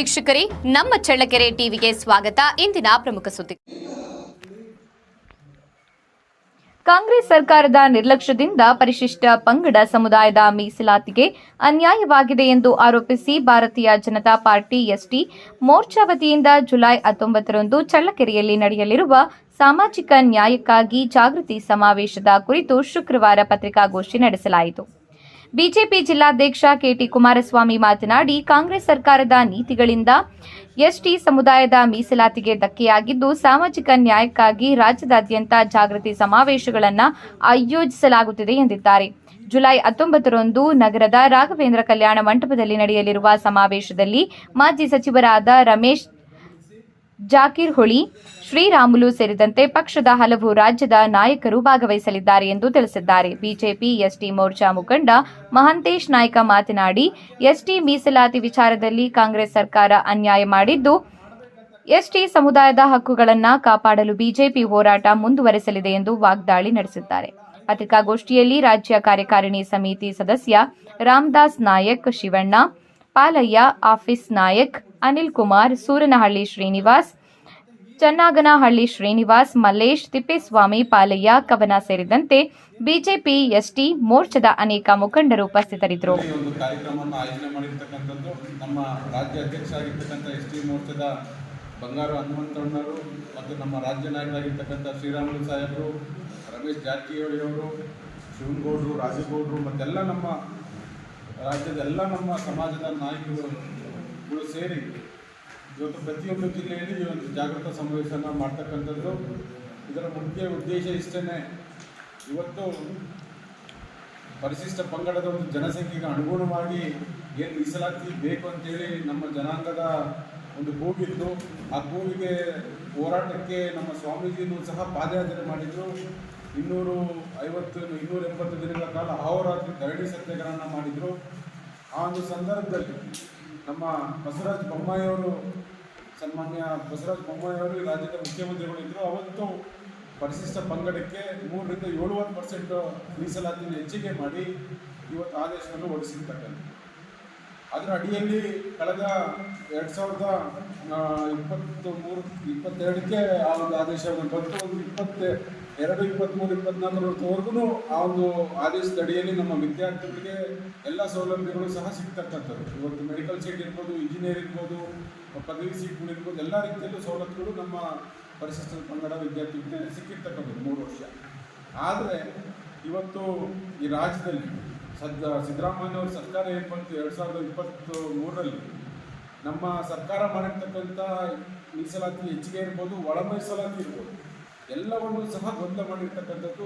ವೀಕ್ಷಕರೇ, ನಮ್ಮ ಚಳ್ಳಕೆರೆ ಟಿವಿಗೆ ಸ್ವಾಗತ. ಇಂದಿನ ಪ್ರಮುಖ ಸುದ್ದಿ. ಕಾಂಗ್ರೆಸ್ ಸರ್ಕಾರದ ನಿರ್ಲಕ್ಷ್ಯದಿಂದ ಪರಿಶಿಷ್ಟ ಪಂಗಡ ಸಮುದಾಯದ ಮೀಸಲಾತಿಗೆ ಅನ್ಯಾಯವಾಗಿದೆ ಎಂದು ಆರೋಪಿಸಿ ಭಾರತೀಯ ಜನತಾ ಪಾರ್ಟಿ ಎಸ್ಟಿ ಮೋರ್ಚಾ ವತಿಯಿಂದ ಜುಲೈ 19ರಂದು ಚಳ್ಳಕೆರೆಯಲ್ಲಿ ನಡೆಯಲಿರುವ ಸಾಮಾಜಿಕ ನ್ಯಾಯಕ್ಕಾಗಿ ಜಾಗೃತಿ ಸಮಾವೇಶದ ಕುರಿತು ಶುಕ್ರವಾರ ಪತ್ರಿಕಾಗೋಷ್ಠಿ ನಡೆಸಲಾಯಿತು. ಬಿಜೆಪಿ ಜಿಲ್ಲಾಧ್ಯಕ್ಷ ಕೆಟಿ ಕುಮಾರಸ್ವಾಮಿ ಮಾತನಾಡಿ, ಕಾಂಗ್ರೆಸ್ ಸರ್ಕಾರದ ನೀತಿಗಳಿಂದ ಎಸ್ಟಿ ಸಮುದಾಯದ ಮೀಸಲಾತಿಗೆ ಧಕ್ಕೆಯಾಗಿದ್ದು, ಸಾಮಾಜಿಕ ನ್ಯಾಯಕ್ಕಾಗಿ ರಾಜ್ಯದಾದ್ಯಂತ ಜಾಗೃತಿ ಸಮಾವೇಶಗಳನ್ನು ಆಯೋಜಿಸಲಾಗುತ್ತಿದೆ ಎಂದಿದ್ದಾರೆ. ಜುಲೈ 19ರಂದು ನಗರದ ರಾಘವೇಂದ್ರ ಕಲ್ಯಾಣ ಮಂಟಪದಲ್ಲಿ ನಡೆಯಲಿರುವ ಸಮಾವೇಶದಲ್ಲಿ ಮಾಜಿ ಸಚಿವರಾದ ರಮೇಶ್ ಜಾಕಿರಹೊಳಿ, ಶ್ರೀರಾಮುಲು ಸೇರಿದಂತೆ ಪಕ್ಷದ ಹಲವು ರಾಜ್ಯದ ನಾಯಕರು ಭಾಗವಹಿಸಲಿದ್ದಾರೆ ಎಂದು ತಿಳಿಸಿದ್ದಾರೆ. ಬಿಜೆಪಿ ಎಸ್ಟಿ ಮೋರ್ಚಾ ಮುಖಂಡ ಮಹಂತೇಶ್ ನಾಯ್ಕ ಮಾತನಾಡಿ, ಎಸ್ಟಿ ಮೀಸಲಾತಿ ವಿಚಾರದಲ್ಲಿ ಕಾಂಗ್ರೆಸ್ ಸರ್ಕಾರ ಅನ್ಯಾಯ ಮಾಡಿದ್ದು, ಎಸ್ಟಿ ಸಮುದಾಯದ ಹಕ್ಕುಗಳನ್ನು ಕಾಪಾಡಲು ಬಿಜೆಪಿ ಹೋರಾಟ ಮುಂದುವರೆಸಲಿದೆ ಎಂದು ವಾಗ್ದಾಳಿ ನಡೆಸಿದ್ದಾರೆ. ಪತ್ರಿಕಾಗೋಷ್ಠಿಯಲ್ಲಿ ರಾಜ್ಯ ಕಾರ್ಯಕಾರಿಣಿ ಸಮಿತಿ ಸದಸ್ಯ ರಾಮದಾಸ್ ನಾಯಕ್, ಶಿವಣ್ಣ ಪಾಲಯ್ಯ, ಆಫೀಸ್ ನಾಯಕ್, ಅನಿಲ್ ಕುಮಾರ್, ಸೂರನಹಳ್ಳಿ ಶ್ರೀನಿವಾಸ್, ಚನ್ನಾಗನಹಳ್ಳಿ ಶ್ರೀನಿವಾಸ್, ಮಲ್ಲೇಶ್, ತಿಪ್ಪೇಸ್ವಾಮಿ, ಪಾಲಯ್ಯ, ಕವನ ಸೇರಿದಂತೆ ಬಿಜೆಪಿ ಎಸ್ಟಿ ಮೋರ್ಚಾದ ಅನೇಕ ಮುಖಂಡರು ಉಪಸ್ಥಿತರಿದ್ದರು. ಕಾರ್ಯಕ್ರಮವನ್ನು ಆಯೋಜನೆ ಮಾಡಿರ್ತಕ್ಕಂಥದ್ದು ನಮ್ಮ ರಾಜ್ಯ ಅಧ್ಯಕ್ಷ ಆಗಿರ್ತಕ್ಕಂಥ ಎಸ್ಟಿ ಮೋರ್ಚಾದ ಬಂಗಾರು ಹನುಮಂತಣ್ಣವರು ಮತ್ತು ನಮ್ಮ ರಾಜ್ಯ ನಾಯಕರಾಗಿರ್ತಕ್ಕಂಥ ಶ್ರೀರಾಮುಲು ಸಾಹೇಬರು, ರಮೇಶ್ ಜಾರಕಿಹೊಳಿ ಅವರು, ಶಿವನಗೌಡರು, ರಾಜಗೌಡರು ಮತ್ತೆಲ್ಲ ನಮ್ಮ ರಾಜ್ಯದ ನಮ್ಮ ಸಮಾಜದ ನಾಯಕರುಗಳು ಸೇರಿ ಇವತ್ತು ಪ್ರತಿಯೊಂದು ಜಿಲ್ಲೆಯಲ್ಲಿ ಈ ಒಂದು ಜಾಗೃತ ಸಮಾವೇಶನ ಮಾಡ್ತಕ್ಕಂಥದ್ದು. ಇದರ ಮುಖ್ಯ ಉದ್ದೇಶ ಇಷ್ಟೇ, ಇವತ್ತು ಪರಿಶಿಷ್ಟ ಪಂಗಡದ ಒಂದು ಜನಸಂಖ್ಯೆಗೆ ಅನುಗುಣವಾಗಿ ಏನು ಮೀಸಲಾತಿ ಬೇಕು ಅಂತೇಳಿ ನಮ್ಮ ಜನಾಂಗದ ಒಂದು ಕೂಗಿತ್ತು. ಆ ಕೂಗಿಗೆ ಹೋರಾಟಕ್ಕೆ ನಮ್ಮ ಸ್ವಾಮೀಜಿನೂ ಸಹ ಪಾದಯಾತ್ರೆ ಮಾಡಿದರು. 280 ದಿನಗಳ ಕಾಲ ಅಹೋರಾತ್ರಿ ಧರಣಿ ಸತ್ಯಾಗ್ರಹವನ್ನು ಮಾಡಿದರು. ಆ ಒಂದು ಸಂದರ್ಭದಲ್ಲಿ ನಮ್ಮ ಬಸವರಾಜ ಬೊಮ್ಮಾಯಿಯವರು, ಸನ್ಮಾನ್ಯ ಬಸವರಾಜ ಬೊಮ್ಮಾಯಿಯವರು ರಾಜ್ಯದ ಮುಖ್ಯಮಂತ್ರಿಗಳಿದ್ದರು. ಅವತ್ತು ಪರಿಶಿಷ್ಟ ಪಂಗಡಕ್ಕೆ 3ರಿಂದ 70% ಮೀಸಲಾತಿಯನ್ನು ಹೆಚ್ಚಿಗೆ ಮಾಡಿ ಇವತ್ತು ಆದೇಶವನ್ನು ಹೊರಡಿಸಿರ್ತಕ್ಕಂಥ. ಅದರ ಅಡಿಯಲ್ಲಿ ಕಳೆದ 2022ಕ್ಕೆ ಆ ಒಂದು ಆದೇಶವನ್ನು ಬಂತು. 22, 23, 24ವರೆಗೂ ಆ ಒಂದು ಆದೇಶದ ಅಡಿಯಲ್ಲಿ ನಮ್ಮ ವಿದ್ಯಾರ್ಥಿಗಳಿಗೆ ಎಲ್ಲ ಸೌಲಭ್ಯಗಳು ಸಹ ಸಿಗ್ತಕ್ಕಂಥದ್ದು. ಇವತ್ತು ಮೆಡಿಕಲ್ ಸೀಟ್ ಇರ್ಬೋದು, ಇಂಜಿನಿಯರ್ ಇರ್ಬೋದು, ಪದವಿ ಸೀಟ್ಗಳಿರ್ಬೋದು, ಎಲ್ಲ ರೀತಿಯಲ್ಲೂ ಸವಲತ್ತುಗಳು ನಮ್ಮ ಪರಿಶಿಷ್ಟ ಪಂಗಡ ವಿದ್ಯಾರ್ಥಿಗಳಿಗೆ ಸಿಕ್ಕಿರ್ತಕ್ಕಂಥದ್ದು 3 ವರ್ಷ. ಆದರೆ ಇವತ್ತು ಈ ರಾಜ್ಯದಲ್ಲಿ ಸಿದ್ದರಾಮಯ್ಯವ್ರ ಸರ್ಕಾರ ಏನು ಬಂತು 2023ರಲ್ಲಿ ನಮ್ಮ ಸರ್ಕಾರ ಮಾಡಿರ್ತಕ್ಕಂಥ ಮೀಸಲಾತಿ ಹೆಚ್ಚಿಗೆ ಇರ್ಬೋದು, ಒಳ ಮೀಸಲಾತಿ ಇರ್ಬೋದು, ಎಲ್ಲವನ್ನೂ ಸಹ ಗೊಂದಲ ಮಾಡಿರ್ತಕ್ಕಂಥದ್ದು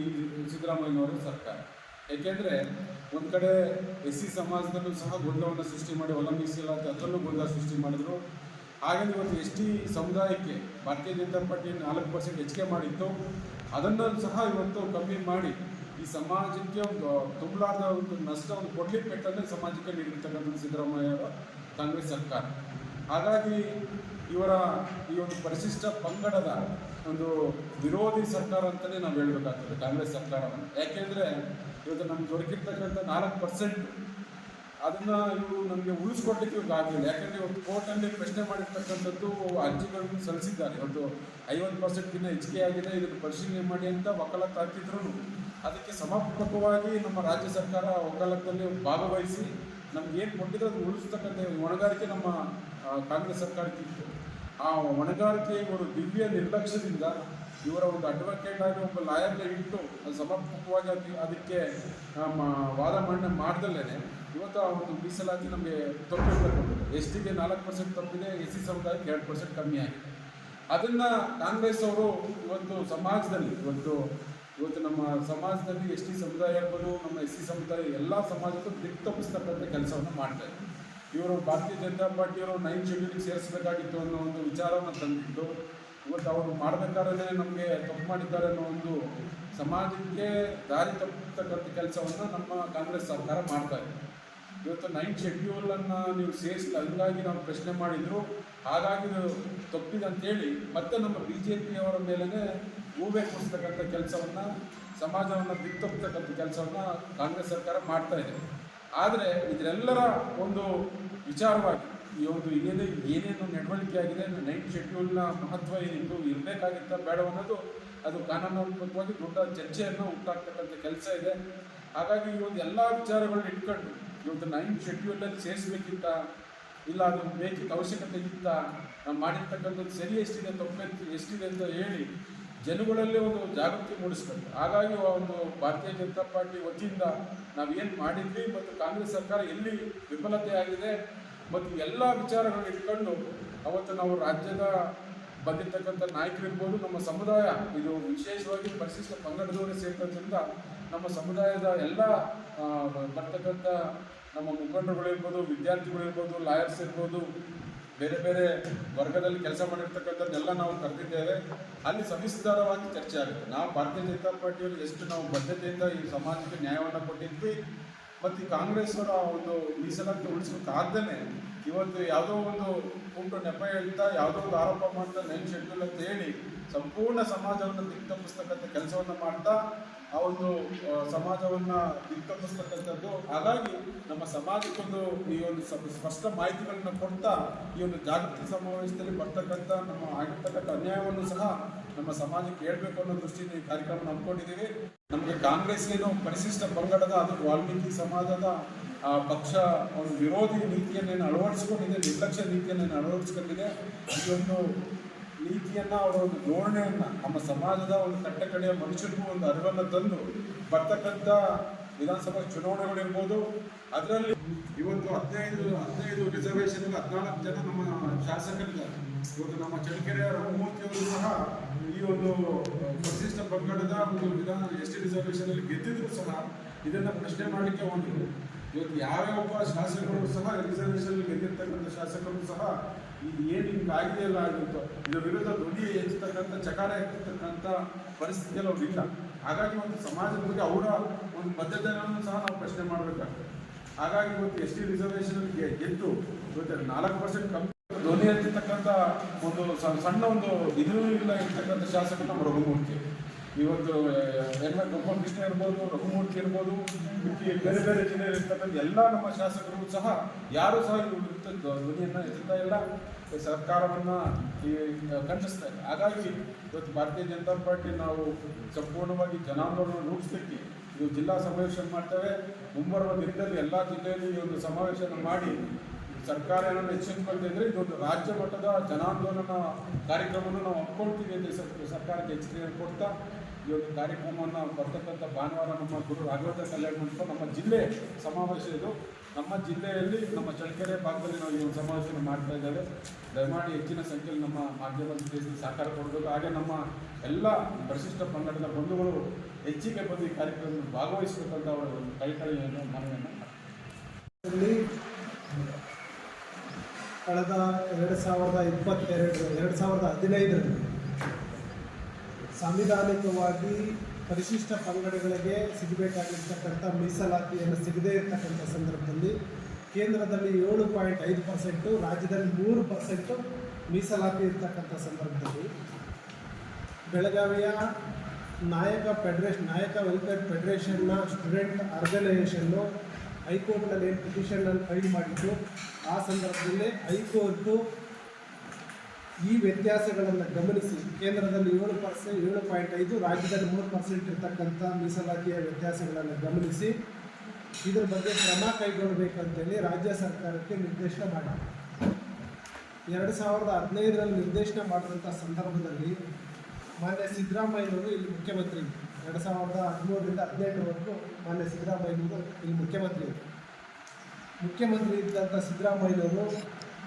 ಈ ಸಿದ್ದರಾಮಯ್ಯನವರ ಸರ್ಕಾರ. ಏಕೆಂದರೆ ಒಂದು ಕಡೆ SC ಸಮಾಜದಲ್ಲೂ ಸಹ ಗೊಂದಲವನ್ನು ಸೃಷ್ಟಿ ಮಾಡಿ ಒಳ ಮೀಸಲಾತಿ ಅದರಲ್ಲೂ ಗೊಂದಲ ಸೃಷ್ಟಿ ಮಾಡಿದರು. ಹಾಗೆ ಇವತ್ತು ST ಸಮುದಾಯಕ್ಕೆ ಭಾರತೀಯ ಜನತಾ ಪಾರ್ಟಿ 4% ಹೆಚ್ಚಿಗೆ ಮಾಡಿತ್ತು. ಅದನ್ನು ಸಹ ಇವತ್ತು ಕಮ್ಮಿ ಮಾಡಿ ಈ ಸಮಾಜಕ್ಕೆ ಒಂದು ತುಂಬಲಾದ ಒಂದು ನಷ್ಟವನ್ನು ಕೊಡ್ಲಿಕ್ಕೆ ಪೆಟ್ಟನ್ನೇ ಸಮಾಜಕ್ಕೆ ನೀಡಿರ್ತಕ್ಕಂಥದ್ದು ಸಿದ್ದರಾಮಯ್ಯವರ ಕಾಂಗ್ರೆಸ್ ಸರ್ಕಾರ. ಹಾಗಾಗಿ ಇವರ ಈ ಒಂದು ಪರಿಶಿಷ್ಟ ಪಂಗಡದ ಒಂದು ವಿರೋಧಿ ಸರ್ಕಾರ ಅಂತಲೇ ನಾವು ಹೇಳಬೇಕಾಗ್ತದೆ ಕಾಂಗ್ರೆಸ್ ಸರ್ಕಾರವನ್ನು. ಯಾಕೆಂದರೆ ಇವತ್ತು ನಮ್ಗೆ ದೊರಕಿರ್ತಕ್ಕಂಥ 4% ಅದನ್ನು ಇವರು ನಮಗೆ ಉಳಿಸ್ಕೊಡ್ಲಿಕ್ಕೆ ಇವಾಗ ಆಗಲಿಲ್ಲ. ಯಾಕೆಂದರೆ ಇವತ್ತು ಕೋರ್ಟಲ್ಲಿ ಪ್ರಶ್ನೆ ಮಾಡಿರ್ತಕ್ಕಂಥದ್ದು ಅರ್ಜಿಗಳನ್ನು ಸಲ್ಲಿಸಿದ್ದಾರೆ. ಇವತ್ತು 50%ಗಿಂತ ಹೆಚ್ಚಿಗೆ ಆಗಿದೆ, ಇದನ್ನು ಪರಿಶೀಲನೆ ಮಾಡಿ ಅಂತ ವಕಾಲತ್ತು ಹಾಕಿದ್ರು ಅದಕ್ಕೆ ಸಮರ್ಪಕವಾಗಿ ನಮ್ಮ ರಾಜ್ಯ ಸರ್ಕಾರ ವಕಾಲತ್ತಲ್ಲಿ ಭಾಗವಹಿಸಿ ನಮ್ಗೆ ಏನು ಕೊಟ್ಟಿದ್ರೆ ಅದು ಉಳಿಸ್ತಕ್ಕಂಥ ಹೊಣೆಗಾರಿಕೆ ನಮ್ಮ ಕಾಂಗ್ರೆಸ್ ಸರ್ಕಾರಕ್ಕಿತ್ತು. ಆ ಹೊಣೆಗಾರಿಕೆ ಇವರು ದಿವ್ಯ ನಿರ್ಲಕ್ಷ್ಯದಿಂದ ಇವರ ಒಂದು ಅಡ್ವೊಕೇಟ್ ಆಗಿ ಒಬ್ಬ ಲಾಯರ್ನ ಇಟ್ಟು ಅದು ಸಮರ್ಪಕವಾಗಿ ಅದಕ್ಕೆ ವಾದ ಮಂಡನೆ ಮಾಡ್ದಲ್ಲೇ ಇವತ್ತು ಆ ಒಂದು ಮೀಸಲಾತಿ ನಮಗೆ ತಪ್ಪಿರ್ತಕ್ಕಂಥದ್ದು. STಗೆ 4% ತಪ್ಪಿದೆ, SC ಸಮುದಾಯಕ್ಕೆ 2% ಕಮ್ಮಿ ಆಗಿದೆ. ಅದನ್ನು ಕಾಂಗ್ರೆಸ್ ಅವರು ಇವತ್ತು ಸಮಾಜದಲ್ಲಿ ಇವತ್ತು ನಮ್ಮ ಸಮಾಜದಲ್ಲಿ ST ಸಮುದಾಯ ಇರ್ಬೋದು, ನಮ್ಮ SC ಸಮುದಾಯ ಎಲ್ಲ ಸಮಾಜಕ್ಕೂ ದಿಕ್ಕು ತಪ್ಪಿಸ್ತಕ್ಕಂಥ ಕೆಲಸವನ್ನು ಮಾಡ್ತಾರೆ. ಇವರು ಭಾರತೀಯ ಜನತಾ ಪಾರ್ಟಿಯವರು 9th ಶೆಡ್ಯೂಲ್ಗೆ ಸೇರಿಸಬೇಕಾಗಿತ್ತು ಅನ್ನೋ ಒಂದು ವಿಚಾರವನ್ನು ತಂದಿದ್ದು, ಇವತ್ತು ಅವರು ಮಾಡಬೇಕಾದ್ರೆ ನಮಗೆ ತಪ್ಪು ಮಾಡಿದ್ದಾರೆ ಅನ್ನೋ ಒಂದು ಸಮಾಜಕ್ಕೆ ದಾರಿ ತಪ್ಪತಕ್ಕಂಥ ಕೆಲಸವನ್ನು ನಮ್ಮ ಕಾಂಗ್ರೆಸ್ ಸರ್ಕಾರ ಮಾಡ್ತಾಯಿದೆ. ಇವತ್ತು 9th ಶೆಡ್ಯೂಲನ್ನು ನೀವು ಸೇರಿಸಿಲ್ಲ, ಹಂಗಾಗಿ ನಾವು ಪ್ರಶ್ನೆ ಮಾಡಿದರು, ಹಾಗಾಗಿ ತಪ್ಪಿದೆ ಅಂತೇಳಿ ಮತ್ತೆ ನಮ್ಮ BJPಯವರ ಮೇಲೇ ಗೂಬೆ ಕೂರಿಸ್ತಕ್ಕಂಥ ಕೆಲಸವನ್ನು, ಸಮಾಜವನ್ನು ದಿಕ್ತಪ್ಪತಕ್ಕಂಥ ಕೆಲಸವನ್ನು ಕಾಂಗ್ರೆಸ್ ಸರ್ಕಾರ ಮಾಡ್ತಾಯಿದೆ. ಆದರೆ ಇದರೆಲ್ಲರ ಒಂದು ವಿಚಾರವಾಗಿ ಈ ಒಂದು ಏನೇನು ನಡವಳಿಕೆ ಆಗಿದೆ 9th ಶೆಡ್ಯೂಲ್ನ ಮಹತ್ವ ಏನಿತ್ತು ಇರಬೇಕಾಗಿತ್ತ ಬೇಡ ಅನ್ನೋದು ಅದು ಕಾನೂನಾತ್ಮಕವಾಗಿ ದೊಡ್ಡ ಚರ್ಚೆಯನ್ನು ಹುಟ್ಟಾಕ್ತಕ್ಕಂಥ ಕೆಲಸ ಇದೆ. ಹಾಗಾಗಿ ಈ ಒಂದು ಎಲ್ಲ ವಿಚಾರಗಳನ್ನ ಇಟ್ಕೊಂಡು ಇವತ್ತು 9th ಶೆಡ್ಯೂಲಲ್ಲಿ ಸೇರಿಸಬೇಕಿತ್ತ, ಇಲ್ಲ ಅದು ಬೇಕಿದ್ದ ಅವಶ್ಯಕತೆ ಇತ್ತ, ನಾವು ಮಾಡಿರ್ತಕ್ಕಂಥದ್ದು ಸರಿ ಎಷ್ಟಿದೆ ತಪ್ಪು ಎಷ್ಟಿದೆ ಅಂತ ಹೇಳಿ ಜನಗಳಲ್ಲಿ ಒಂದು ಜಾಗೃತಿ ಮೂಡಿಸ್ಬೇಕು. ಹಾಗಾಗಿ ಒಂದು ಭಾರತೀಯ ಜನತಾ ಪಾರ್ಟಿ ವತಿಯಿಂದ ನಾವೇನು ಮಾಡಿದ್ವಿ ಮತ್ತು ಕಾಂಗ್ರೆಸ್ ಸರ್ಕಾರ ಎಲ್ಲಿ ವಿಫಲತೆ ಆಗಿದೆ ಮತ್ತು ಎಲ್ಲ ವಿಚಾರಗಳನ್ನ ಇಟ್ಕೊಂಡು ಅವತ್ತು ನಾವು ರಾಜ್ಯದ ಬಂದಿರ್ತಕ್ಕಂಥ ನಾಯಕರಿರ್ಬೋದು, ನಮ್ಮ ಸಮುದಾಯ ಇದು ವಿಶೇಷವಾಗಿ ಪರಿಶಿಷ್ಟ ಪಂಗಡದವರೇ ಸೇರ್ಕೋದ್ರಿಂದ ನಮ್ಮ ಸಮುದಾಯದ ಎಲ್ಲ ಬರ್ತಕ್ಕಂಥ ನಮ್ಮ ಮುಖಂಡರುಗಳಿರ್ಬೋದು, ವಿದ್ಯಾರ್ಥಿಗಳಿರ್ಬೋದು, ಲಾಯರ್ಸ್ ಇರ್ಬೋದು, ಬೇರೆ ಬೇರೆ ವರ್ಗದಲ್ಲಿ ಕೆಲಸ ಮಾಡಿರ್ತಕ್ಕಂಥದ್ದೆಲ್ಲ ನಾವು ಕರೆದಿದ್ದೇವೆ. ಅಲ್ಲಿ ಸವಿಸ್ತಾರವಾಗಿ ಚರ್ಚೆ ಆಗುತ್ತೆ. ನಾವು ಭಾರತೀಯ ಜನತಾ ಪಾರ್ಟಿಯವರು ಎಷ್ಟು ನಾವು ಬದ್ಧತೆಯಿಂದ ಈ ಸಮಾಜಕ್ಕೆ ನ್ಯಾಯವನ್ನು ಕೊಟ್ಟಿದ್ವಿ ಮತ್ತು ಈ ಕಾಂಗ್ರೆಸ್ವರ ಒಂದು ಮೀಸಲಾತಿ ಉಳಿಸೋಕ್ಕಾಗ್ದೇ ಇವತ್ತು ಯಾವುದೋ ಒಂದು ಕುಂಟು ನೆಪ ಹೇಳ್ತಾ ಯಾವುದೋ ಒಂದು ಆರೋಪ ಮಾಡ್ತಾ 9th ಶೆಡ್ಯೂಲ್ ಅಂತ ಹೇಳಿ ಸಂಪೂರ್ಣ ಸಮಾಜವನ್ನು ದಿಕ್ತಪ್ಪಿಸ್ತಕ್ಕಂಥ ಕೆಲಸವನ್ನು ಮಾಡ್ತಾ ಆ ಒಂದು ಸಮಾಜವನ್ನು ದಿಕ್ತಪ್ಪಿಸ್ತಕ್ಕಂಥದ್ದು. ಹಾಗಾಗಿ ನಮ್ಮ ಸಮಾಜಕ್ಕೊಂದು ಈ ಒಂದು ಸ್ಪಷ್ಟ ಮಾಹಿತಿಗಳನ್ನು ಕೊಡ್ತಾ ಈ ಒಂದು ಜಾಗೃತಿ ಸಮಾವೇಶದಲ್ಲಿ ಬರ್ತಕ್ಕಂಥ ನಮ್ಮ ಆಗಿರ್ತಕ್ಕಂಥ ಅನ್ಯಾಯವನ್ನು ಸಹ ನಮ್ಮ ಸಮಾಜಕ್ಕೆ ಹೇಳ್ಬೇಕು ಅನ್ನೋ ದೃಷ್ಟಿಯಿಂದ ಈ ಕಾರ್ಯಕ್ರಮ ನಂಬ್ಕೊಂಡಿದ್ದೀವಿ. ನಮಗೆ ಕಾಂಗ್ರೆಸ್ ಏನು ಪರಿಶಿಷ್ಟ ಪಂಗಡದ ಅದು ವಾಲ್ಮೀಕಿ ಸಮಾಜದ ಪಕ್ಷ ಒಂದು ವಿರೋಧಿ ನೀತಿಯನ್ನೇನು ಅಳವಡಿಸ್ಕೊಂಡಿದೆ, ನಿರ್ಲಕ್ಷ್ಯ ನೀತಿಯನ್ನೇನು ಅಳವಡಿಸ್ಕೊಂಡಿದೆ, ಈ ಒಂದು ನೀತಿಯನ್ನು ಅವರ ಒಂದು ಧೋರಣೆಯನ್ನು ನಮ್ಮ ಸಮಾಜದ ಒಂದು ಕಟ್ಟಕಡೆಯ ಮನುಷ್ಯರಿಗೂ ಒಂದು ಅರಿವನ್ನು ತಂದು ಬರ್ತಕ್ಕಂಥ ವಿಧಾನಸಭಾ ಚುನಾವಣೆಗಳಿರ್ಬೋದು, ಅದರಲ್ಲಿ ಇವತ್ತು 15 ರಿಸರ್ವೇಷನ್ಗೆ 14 ಜನ ನಮ್ಮ ಶಾಸಕರಿದ್ದಾರೆ. ಇವತ್ತು ನಮ್ಮ ಚಳ್ಳಕೆರೆಯ ರಘುಮೂರ್ತಿಯವರು ಸಹ ಈ ಒಂದು ಪರಿಶಿಷ್ಟ ಪಂಗಡದ ಒಂದು ವಿಧಾನ ST ರಿಸರ್ವೇಷನಲ್ಲಿ ಗೆದ್ದಿದ್ರು ಸಹ ಇದನ್ನು ಪ್ರಶ್ನೆ ಮಾಡಲಿಕ್ಕೆ ಹೋಗಿದ್ರು. ಇವತ್ತು ಯಾವ್ಯಾವ ಶಾಸಕರು ಸಹ ರಿಸರ್ವೇಷನ್ ಗೆದ್ದಿರ್ತಕ್ಕಂಥ ಶಾಸಕರು ಸಹ ಇದು ಏನು ಹಿಂಗಾಗಿದೆಯಲ್ಲ ಆಗಿತ್ತು ಇದರ ವಿರುದ್ಧ ಧ್ವನಿ ಹೆಚ್ಚತಕ್ಕಂಥ ಚಕಾರ ಎತ್ತತಕ್ಕಂಥ ಪರಿಸ್ಥಿತಿಯಲ್ಲಿ ಅವ್ರು ಇಲ್ಲ. ಹಾಗಾಗಿ ಒಂದು ಸಮಾಜದ ಬಗ್ಗೆ ಅವರ ಒಂದು ಬದ್ಧತೆಯನ್ನು ಸಹ ನಾವು ಪ್ರಶ್ನೆ ಮಾಡಬೇಕಾಗ್ತದೆ. ಹಾಗಾಗಿ ಇವತ್ತು ST ರಿಸರ್ವೇಷನ್ಗೆ ಗೆದ್ದು ಇವತ್ತು 4% ಕಮ್ಮಿ ಧ್ವನಿ ಎತ್ತತಕ್ಕಂಥ ಒಂದು ಸಣ್ಣ ಒಂದು ಇದು ಇಲ್ಲ ಇರ್ತಕ್ಕಂಥ ಶಾಸಕರು ನಮ್ಮ ರಘುಮೂರ್ತಿ. ಇವತ್ತು ಗೋಪಾಲ್ ಕೃಷ್ಣ ಇರ್ಬೋದು, ರಘುಮೂರ್ತಿ ಇರ್ಬೋದು, ಬೇರೆ ಬೇರೆ ಜಿಲ್ಲೆಯಲ್ಲಿರ್ತಕ್ಕಂಥ ಎಲ್ಲ ನಮ್ಮ ಶಾಸಕರು ಸಹ ಯಾರು ಸಹ ಧ್ವನಿಯನ್ನು ಎತ್ತುತ್ತಾ ಇಲ್ಲ, ಸರ್ಕಾರವನ್ನು ಖಂಡಿಸ್ತಾ ಇಲ್ಲ. ಹಾಗಾಗಿ ಇವತ್ತು ಭಾರತೀಯ ಜನತಾ ಪಾರ್ಟಿ ನಾವು ಸಂಪೂರ್ಣವಾಗಿ ಜನಾಂದೋಲನ ರೂಪಿಸಲಿಕ್ಕೆ ಇದು ಜಿಲ್ಲಾ ಸಮಾವೇಶ ಮಾಡ್ತೇವೆ. ಮುಂಬರುವ ದಿನದಲ್ಲಿ ಎಲ್ಲ ಜಿಲ್ಲೆಯಲ್ಲಿ ಈ ಒಂದು ಸಮಾವೇಶನ ಮಾಡಿ ಸರ್ಕಾರ ಏನನ್ನು ಎಚ್ಚರಿಸಿಕೊಂಡಿದ್ರೆ ಇದೊಂದು ರಾಜ್ಯ ಮಟ್ಟದ ಜನಾಂದೋಲನ ಕಾರ್ಯಕ್ರಮವನ್ನು ನಾವು ಒಪ್ಕೊಳ್ತೀವಿ ಅಂತ ಸರ್ಕಾರಕ್ಕೆ ಎಚ್ಚರಿಕೆಯನ್ನು ಕೊಡ್ತಾ ಈ ಒಂದು ಕಾರ್ಯಕ್ರಮವನ್ನು ಬರ್ತಕ್ಕಂಥ ಭಾನುವಾರ ನಮ್ಮ ಗುರು ರಾಘವೇಂದ್ರ ಕಲ್ಯಾಣ ಮಂಟಪ ನಮ್ಮ ಜಿಲ್ಲೆ ಸಮಾವೇಶ ಇದು. ನಮ್ಮ ಜಿಲ್ಲೆಯಲ್ಲಿ ನಮ್ಮ ಚಳ್ಳಕೆರೆ ಭಾಗದಲ್ಲಿ ನಾವು ಈ ಒಂದು ಸಮಾವೇಶವನ್ನು ಮಾಡ್ತಾ ಇದ್ದೇವೆ. ದಯಮಾಡಿ ಹೆಚ್ಚಿನ ಸಂಖ್ಯೆಯಲ್ಲಿ ನಮ್ಮ ಮಾಧ್ಯಮದ ಉದ್ದೇಶದಲ್ಲಿ ಸಹಕಾರ ಕೊಡಬೇಕು. ಹಾಗೆ ನಮ್ಮ ಎಲ್ಲ ಪರಿಶಿಷ್ಟ ಪಂಗಡದ ಬಂಧುಗಳು ಹೆಚ್ಚಿಗೆ ಬಂದು ಈ ಕಾರ್ಯಕ್ರಮದಲ್ಲಿ ಭಾಗವಹಿಸಬೇಕಂತ ಅವರ ಒಂದು ಕೈಕಳಿಯನ್ನು ಮನವಿಯನ್ನು ಮಾಡ್ತಾರೆ. ಕಳೆದ 2015ರಲ್ಲಿ ಸಾಂವಿಧಾನಿಕವಾಗಿ ಪರಿಶಿಷ್ಟ ಪಂಗಡಗಳಿಗೆ ಸಿಗಬೇಕಾಗಿರ್ತಕ್ಕಂಥ ಮೀಸಲಾತಿಯನ್ನು ಸಿಗದೇ ಇರತಕ್ಕಂಥ ಸಂದರ್ಭದಲ್ಲಿ ಕೇಂದ್ರದಲ್ಲಿ 7.5%, ರಾಜ್ಯದಲ್ಲಿ 3% ಮೀಸಲಾತಿ ಇರ್ತಕ್ಕಂಥ ಸಂದರ್ಭದಲ್ಲಿ ಬೆಳಗಾವಿಯ ನಾಯಕ ವೆಲ್ಫೇರ್ ಫೆಡರೇಷನ್ನ ಸ್ಟೂಡೆಂಟ್ ಆರ್ಗನೈಸೇಷನ್ನು ಹೈಕೋರ್ಟ್ನಲ್ಲಿ ಏನು ಪಿಟಿಷನನ್ನು ಫೈಲ್ ಮಾಡಿದ್ದು, ಆ ಸಂದರ್ಭದಲ್ಲಿ ಹೈಕೋರ್ಟು ಈ ವ್ಯತ್ಯಾಸಗಳನ್ನು ಗಮನಿಸಿ ಕೇಂದ್ರದಲ್ಲಿ 7.5, ರಾಜ್ಯದಲ್ಲಿ 3% ಇರ್ತಕ್ಕಂಥ ಮೀಸಲಾತಿಯ ವ್ಯತ್ಯಾಸಗಳನ್ನು ಗಮನಿಸಿ ಇದರ ಬಗ್ಗೆ ಕ್ರಮ ಕೈಗೊಳ್ಳಬೇಕಂತೇಳಿ ರಾಜ್ಯ ಸರ್ಕಾರಕ್ಕೆ ನಿರ್ದೇಶನ ಮಾಡಿ 2015ರಲ್ಲಿ ನಿರ್ದೇಶನ ಮಾಡಿದಂಥ ಸಂದರ್ಭದಲ್ಲಿ ಮಾನ್ಯ ಸಿದ್ದರಾಮಯ್ಯನವರು ಇಲ್ಲಿ ಮುಖ್ಯಮಂತ್ರಿ, 2013ರಿಂದ 2018ವರೆಗೂ ಮಾನ್ಯ ಸಿದ್ದರಾಮಯ್ಯನವರು ಇಲ್ಲಿ ಮುಖ್ಯಮಂತ್ರಿ ಇದ್ದಂಥ ಸಿದ್ದರಾಮಯ್ಯನವರು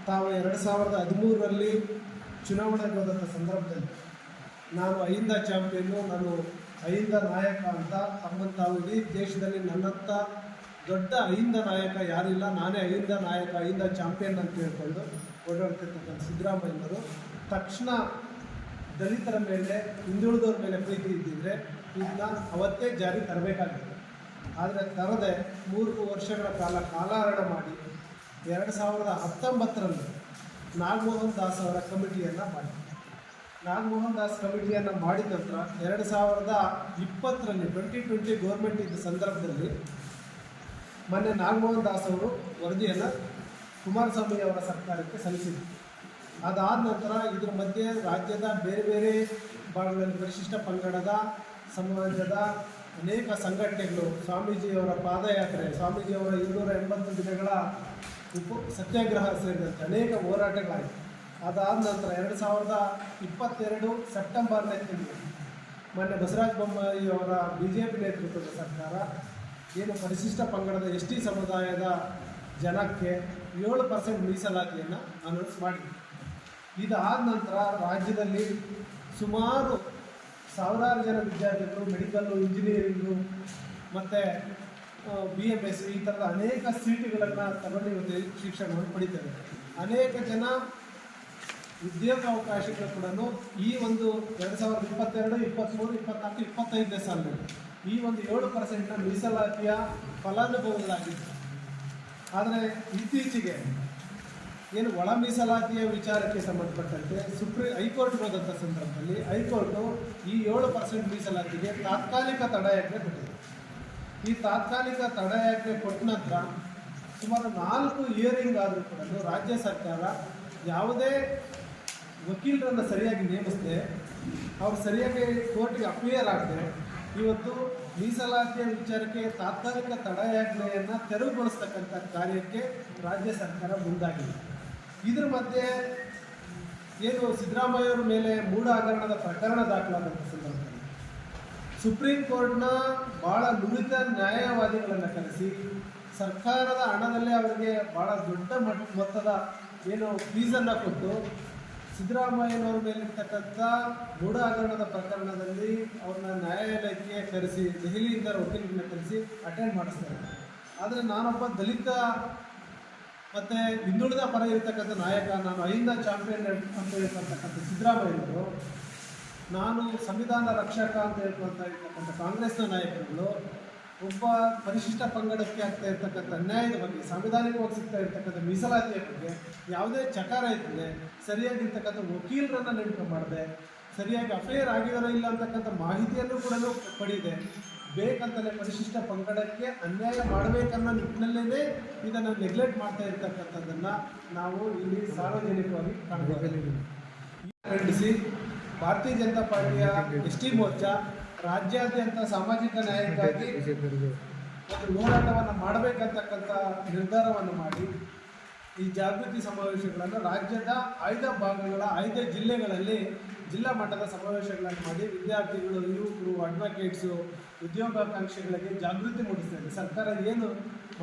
ತಾವು 2013ರಲ್ಲಿ ಚುನಾವಣೆಗೆ ಹೋದಂಥ ಸಂದರ್ಭದಲ್ಲಿ ನಾನು ಅಹಿಂದ ಚಾಂಪಿಯನ್ನು, ನಾನು ಅಹಿಂದ ನಾಯಕ ಅಂತ ತಮ್ಮನ್ನು ತಾವು ಇಡೀ ದೇಶದಲ್ಲಿ ನನ್ನಂಥ ದೊಡ್ಡ ಅಹಿಂದ ನಾಯಕ ಯಾರಿಲ್ಲ, ನಾನೇ ಅಹಿಂದ ನಾಯಕ, ಅಹಿಂದ ಚಾಂಪಿಯನ್ ಅಂತ ಹೇಳ್ಕೊಂಡು ಓಡಾಡ್ತಿರ್ತಕ್ಕಂಥ ಸಿದ್ದರಾಮಯ್ಯನವರು ತಕ್ಷಣ ದಲಿತರ ಮೇಲೆ, ಹಿಂದುಳಿದವ್ರ ಮೇಲೆ ಪ್ರೀತಿ ಇದ್ದಿದ್ದರೆ ಇದನ್ನ ಅವತ್ತೇ ಜಾರಿ ತರಬೇಕಾಗಿತ್ತು. ಆದರೆ ತರದೆ 3 ವರ್ಷಗಳ ಕಾಲಹರಣ ಮಾಡಿ 2019ರಲ್ಲಿ ನಾಗಮೋಹನ್ ದಾಸ್ ಅವರ ಕಮಿಟಿಯನ್ನು ಮಾಡಿ ನಾಗಮೋಹನ್ ದಾಸ್ ಕಮಿಟಿಯನ್ನು ಮಾಡಿದ ನಂತರ 2020ರಲ್ಲಿ 2020 ಗೌರ್ಮೆಂಟ್ ಇದ್ದ ಸಂದರ್ಭದಲ್ಲಿ ಮೊನ್ನೆ ನಾಗಮೋಹನ್ ದಾಸ್ ಅವರು ವರದಿಯನ್ನು ಕುಮಾರಸ್ವಾಮಿ ಅವರ ಸರ್ಕಾರಕ್ಕೆ ಸಲ್ಲಿಸಿದೆ. ಅದಾದ ನಂತರ ಇದರ ಮಧ್ಯೆ ರಾಜ್ಯದ ಬೇರೆ ಬೇರೆ ಭಾಗಗಳಲ್ಲಿ ಪರಿಶಿಷ್ಟ ಪಂಗಡದ ಸಮಾಜದ ಅನೇಕ ಸಂಘಟನೆಗಳು, ಸ್ವಾಮೀಜಿಯವರ ಪಾದಯಾತ್ರೆ, ಸ್ವಾಮೀಜಿಯವರ 280 ದಿನಗಳ ಸತ್ಯಾಗ್ರಹ ಸೇರಿದಂತೆ ಅನೇಕ ಹೋರಾಟಗಳಾಯಿತು. ಅದಾದ ನಂತರ 2022 ಸೆಪ್ಟೆಂಬರ್ನೇ ತಿಂಗಳು ಮೊನ್ನೆ ಬಸವರಾಜ ಬೊಮ್ಮಾಯಿ ಅವರ BJP ನೇತೃತ್ವದ ಸರ್ಕಾರ ಏನು ಪರಿಶಿಷ್ಟ ಪಂಗಡದ ST ಸಮುದಾಯದ ಜನಕ್ಕೆ 7% ಮೀಸಲಾತಿಯನ್ನು ಅನೌನ್ಸ್ ಮಾಡಿದೆ. ಇದಾದ ನಂತರ ರಾಜ್ಯದಲ್ಲಿ ಸುಮಾರು ಸಾವಿರಾರು ಜನ ವಿದ್ಯಾರ್ಥಿಗಳು ಮೆಡಿಕಲ್ಲು, ಇಂಜಿನಿಯರಿಂಗು ಮತ್ತು BMS ಈ ಥರದ ಅನೇಕ ಸೀಟುಗಳನ್ನು ತಗೊಂಡು ಇವತ್ತು ಶಿಕ್ಷಣವನ್ನು ಪಡಿತಾರೆ. ಅನೇಕ ಜನ ಉದ್ಯೋಗಾವಕಾಶಗಳು ಕೂಡ ಈ ಒಂದು 2022, 23, 24, 25ನೇ ಸಾಲಿನಲ್ಲಿ ಈ ಒಂದು 7% ಮೀಸಲಾತಿಯ ಫಲಾನುಭವಿಗಳಾಗಿತ್ತು. ಆದರೆ ಇತ್ತೀಚೆಗೆ ಏನು ಒಳ ಮೀಸಲಾತಿಯ ವಿಚಾರಕ್ಕೆ ಸಂಬಂಧಪಟ್ಟಂತೆ ಹೈಕೋರ್ಟ್ಗೆ ಹೋದಂಥ ಸಂದರ್ಭದಲ್ಲಿ ಹೈಕೋರ್ಟು ಈ 7% ಮೀಸಲಾತಿಗೆ ತಾತ್ಕಾಲಿಕ ತಡೆಯಾಜ್ಞೆ ಕೊಟ್ಟಿದೆ. ಈ ತಾತ್ಕಾಲಿಕ ತಡೆಯಾಜ್ಞೆ ಕೊಟ್ಟ ನಂತರ ಸುಮಾರು 4 ಹಿಯರಿಂಗ್ ಆದರೂ ಕೂಡ ರಾಜ್ಯ ಸರ್ಕಾರ ಯಾವುದೇ ವಕೀಲರನ್ನು ಸರಿಯಾಗಿ ನೇಮಿಸದೆ, ಅವರು ಸರಿಯಾಗಿ ಕೋರ್ಟ್ಗೆ ಅಪಿಯರ್ ಆಗದೆ ಇವತ್ತು ಮೀಸಲಾತಿಯ ವಿಚಾರಕ್ಕೆ ತಾತ್ಕಾಲಿಕ ತಡೆಯಾಜ್ಞೆಯನ್ನು ತೆರವುಗೊಳಿಸ್ತಕ್ಕಂಥ ಕಾರ್ಯಕ್ಕೆ ರಾಜ್ಯ ಸರ್ಕಾರ ಮುಂದಾಗಿದೆ. ಇದರ ಮಧ್ಯೆ ಏನು ಸಿದ್ದರಾಮಯ್ಯವರ ಮೇಲೆ ಮೂಢ ಹಗರಣದ ಪ್ರಕರಣ ದಾಖಲಾದಂಥ ಸಂದರ್ಭದಲ್ಲಿ ಸುಪ್ರೀಂ ಕೋರ್ಟ್ನ ಭಾಳ ನುರಿತ ನ್ಯಾಯವಾದಿಗಳನ್ನು ಕರೆಸಿ ಸರ್ಕಾರದ ಹಣದಲ್ಲೇ ಅವರಿಗೆ ಭಾಳ ದೊಡ್ಡ ಮೊತ್ತದ ಏನು ಫೀಸನ್ನು ಕೊಟ್ಟು ಸಿದ್ದರಾಮಯ್ಯನವ್ರ ಮೇಲಿರ್ತಕ್ಕಂಥ ಮೂಢ ಹಗರಣದ ಪ್ರಕರಣದಲ್ಲಿ ಅವ್ರನ್ನ ನ್ಯಾಯಾಲಯಕ್ಕೆ ಕರೆಸಿ ದೆಹಲಿಯಿಂದ ವಕೀಲರನ್ನ ಕರೆಸಿ ಅಟೆಂಡ್ ಮಾಡಿಸ್ತಾರೆ. ಆದರೆ ನಾನೊಬ್ಬ ದಲಿತ ಮತ್ತು ಹಿಂದುಳಿದ ಪರ ಇರತಕ್ಕಂಥ ನಾಯಕ, ನಾನು ಅಹಿಂದ ಚಾಂಪಿಯನ್ ಅಂತ ಹೇಳ್ತಕ್ಕಂಥ ಸಿದ್ದರಾಮಯ್ಯನವರು, ನಾನು ಸಂವಿಧಾನ ರಕ್ಷಕ ಅಂತ ಹೇಳ್ಕೊಂತ ಇರ್ತಕ್ಕಂಥ ಕಾಂಗ್ರೆಸ್ನ ನಾಯಕರುಗಳು ಒಬ್ಬ ಪರಿಶಿಷ್ಟ ಪಂಗಡಕ್ಕೆ ಆಗ್ತಾ ಇರ್ತಕ್ಕಂಥ ಅನ್ಯಾಯದ ಬಗ್ಗೆ, ಸಾಂವಿಧಾನಿಕವಾಗಿ ಸಿಗ್ತಾ ಇರ್ತಕ್ಕಂಥ ಮೀಸಲಾತಿಯ ಬಗ್ಗೆ ಯಾವುದೇ ಚಕಾರ ಇರ್ತದೆ ಸರಿಯಾಗಿರ್ತಕ್ಕಂಥ ವಕೀಲರನ್ನು ನೇಮಕ ಮಾಡಿದೆ, ಸರಿಯಾಗಿ ಅಫೇರ್ ಆಗಿದಾರೋ ಇಲ್ಲ ಅಂತಕ್ಕಂಥ ಮಾಹಿತಿಯನ್ನು ಕೂಡ ಪಡೆದಿದೆ. ಬೇಕಂತಲೇ ಪರಿಶಿಷ್ಟ ಪಂಗಡಕ್ಕೆ ಅನ್ಯಾಯ ಮಾಡಬೇಕನ್ನೋ ನಿಟ್ಟಿನಲ್ಲೇ ಇದನ್ನು ನೆಗ್ಲೆಕ್ಟ್ ಮಾಡ್ತಾ ಇರ್ತಕ್ಕಂಥದ್ದನ್ನು ನಾವು ಇಲ್ಲಿ ಸಾರ್ವಜನಿಕವಾಗಿ ಕಾಣಬಹುದು. ಖಂಡಿಸಿ ಭಾರತೀಯ ಜನತಾ ಪಾರ್ಟಿಯ ST ಮೋರ್ಚಾ ರಾಜ್ಯಾದ್ಯಂತ ಸಾಮಾಜಿಕ ನ್ಯಾಯಕ್ಕಾಗಿ ಒಂದು ಹೋರಾಟವನ್ನು ಮಾಡಬೇಕಂತಕ್ಕಂಥ ನಿರ್ಧಾರವನ್ನು ಮಾಡಿ ಈ ಜಾಗೃತಿ ಸಮಾವೇಶಗಳನ್ನು ರಾಜ್ಯದ ಆಯ್ದ ಭಾಗಗಳ ಆಯ್ದ ಜಿಲ್ಲೆಗಳಲ್ಲಿ ಜಿಲ್ಲಾ ಮಟ್ಟದ ಸಮಾವೇಶಗಳನ್ನು ಮಾಡಿ ವಿದ್ಯಾರ್ಥಿಗಳು, ಯುವಕರು, ಅಡ್ವೊಕೇಟ್ಸು, ಉದ್ಯೋಗಾಕಾಂಕ್ಷಿಗಳಿಗೆ ಜಾಗೃತಿ ಮೂಡಿಸ್ತಾ ಇದೆ ಸರ್ಕಾರ ಏನು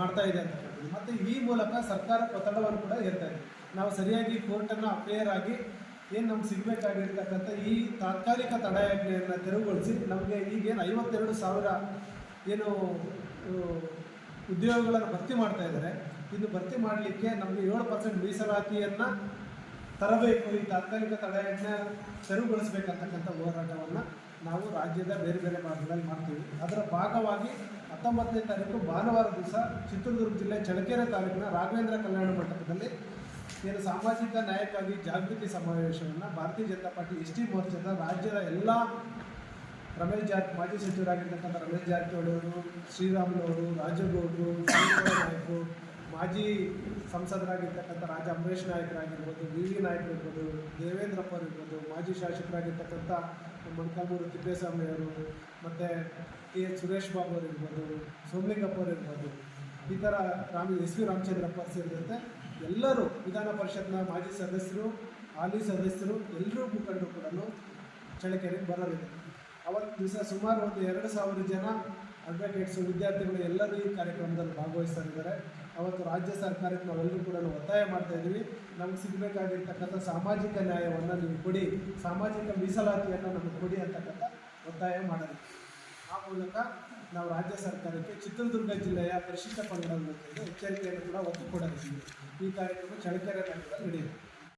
ಮಾಡ್ತಾ ಇದೆ ಅಂತಕ್ಕಂಥದ್ದು. ಮತ್ತು ಈ ಮೂಲಕ ಸರ್ಕಾರ ಒತ್ತಡವನ್ನು ಕೂಡ ಏರ್ತಾ ಇದೆ. ನಾವು ಸರಿಯಾಗಿ ಕೋರ್ಟನ್ನು ಅಫೇರ್ ಆಗಿ ಏನು ನಮ್ಗೆ ಸಿಗಬೇಕಾಗಿರ್ತಕ್ಕಂಥ ಈ ತಾತ್ಕಾಲಿಕ ತಡೆಯಾಜ್ಞೆಯನ್ನು ತೆರವುಗೊಳಿಸಿ ನಮಗೆ ಈಗೇನು 52,000 ಏನು ಉದ್ಯೋಗಗಳನ್ನು ಭರ್ತಿ ಮಾಡ್ತಾ ಇದ್ದಾರೆ, ಇದು ಭರ್ತಿ ಮಾಡಲಿಕ್ಕೆ ನಮಗೆ 7% ಮೀಸಲಾತಿಯನ್ನು ತರಬೇಕು, ಈ ತಾತ್ಕಾಲಿಕ ತಡೆಯಾಜ್ಞೆ ತೆರವುಗೊಳಿಸಬೇಕಂತಕ್ಕಂಥ ಹೋರಾಟವನ್ನು ನಾವು ರಾಜ್ಯದ ಬೇರೆ ಬೇರೆ ಭಾಗಗಳಲ್ಲಿ ಮಾಡ್ತೀವಿ. ಅದರ ಭಾಗವಾಗಿ 19ನೇ ತಾರೀಕು ಭಾನುವಾರ ದಿವಸ ಚಿತ್ರದುರ್ಗ ಜಿಲ್ಲೆ ಚಳ್ಳಕೆರೆ ತಾಲೂಕಿನ ರಾಘವೇಂದ್ರ ಕಲ್ಯಾಣ ಮಂಟಪದಲ್ಲಿ ಏನು ಸಾಮಾಜಿಕ ನ್ಯಾಯಕ್ಕಾಗಿ ಜಾಗೃತಿ ಸಮಾವೇಶವನ್ನು ಭಾರತೀಯ ಜನತಾ ಪಾರ್ಟಿ ST ಮೋರ್ಚಾದ ರಾಜ್ಯದ ಎಲ್ಲ ಮಾಜಿ ಸಚಿವರಾಗಿರ್ತಕ್ಕಂಥ ರಮೇಶ್ ಜಾರಕಿಹೊಳಿ ಅವರು, ಶ್ರೀರಾಮುಲು, ರಾಜಗೌಡರು, ನಾಯಕರು, ಮಾಜಿ ಸಂಸದರಾಗಿರ್ತಕ್ಕಂಥ ರಾಜ ಅಂಬರೀಷ್ ನಾಯಕರಾಗಿರ್ಬೋದು, VV ನಾಯಕರಿರ್ಬೋದು, ದೇವೇಂದ್ರಪ್ಪ ಇರ್ಬೋದು, ಮಾಜಿ ಶಾಸಕರಾಗಿರ್ತಕ್ಕಂಥ ಮೊಳಕಾಲ್ಮೂರು ತಿಪ್ಪೇಸ್ವಾಮಿ ಅವರು, ಮತ್ತು TH ಸುರೇಶ್ ಬಾಬು ಅವರು ಇರ್ಬೋದು, ಸೋಮಲಿಂಗಪ್ಪ ಅವರು ಇರ್ಬೋದು, ಈ ಥರ SV ರಾಮಚಂದ್ರಪ್ಪ ಸೇರಿದಂತೆ ಎಲ್ಲರೂ ವಿಧಾನ ಪರಿಷತ್ನ ಮಾಜಿ ಸದಸ್ಯರು, ಹಾಲಿ ಸದಸ್ಯರು, ಎಲ್ಲರೂ ಮುಖಂಡರು ಕೂಡ ಚಳ್ಳಕೆರೆಗೆ ಬರೋರಿದೆ. ಅವತ್ತು ದಿವಸ ಸುಮಾರು ಒಂದು 2,000 ಜನ ಅಡ್ವೊಕೇಟ್ಸು, ವಿದ್ಯಾರ್ಥಿಗಳು ಎಲ್ಲರೂ ಈ ಕಾರ್ಯಕ್ರಮದಲ್ಲಿ ಭಾಗವಹಿಸ್ತಾ ಇದ್ದಾರೆ. ಅವತ್ತು ರಾಜ್ಯ ಸರ್ಕಾರಕ್ಕೆ ನಾವೆಲ್ಲರೂ ಕೂಡ ಒತ್ತಾಯ ಮಾಡ್ತಾಯಿದ್ದೀವಿ, ನಮ್ಗೆ ಸಿಗಬೇಕಾಗಿರ್ತಕ್ಕಂಥ ಸಾಮಾಜಿಕ ನ್ಯಾಯವನ್ನು ನೀವು ಕೊಡಿ, ಸಾಮಾಜಿಕ ಮೀಸಲಾತಿಯನ್ನು ನಮಗೆ ಕೊಡಿ ಅಂತಕ್ಕಂಥ ಒತ್ತಾಯ ಮಾಡೋದು. ಆ ಮೂಲಕ ನಾವು ರಾಜ್ಯ ಸರ್ಕಾರಕ್ಕೆ ಚಿತ್ರದುರ್ಗ ಜಿಲ್ಲೆಯ ಪರಿಶಿಷ್ಟ ಪಂಗಡದ ಎಚ್ಚರಿಕೆಯನ್ನು ಕೂಡ ಒತ್ತು ಕೊಡಲಿದ್ದೀವಿ. ಈ ಕಾರ್ಯಕ್ರಮ ಚಳ್ಳಕೆರೆ ನಗರದಲ್ಲಿ ನಡೆಯುತ್ತೆ.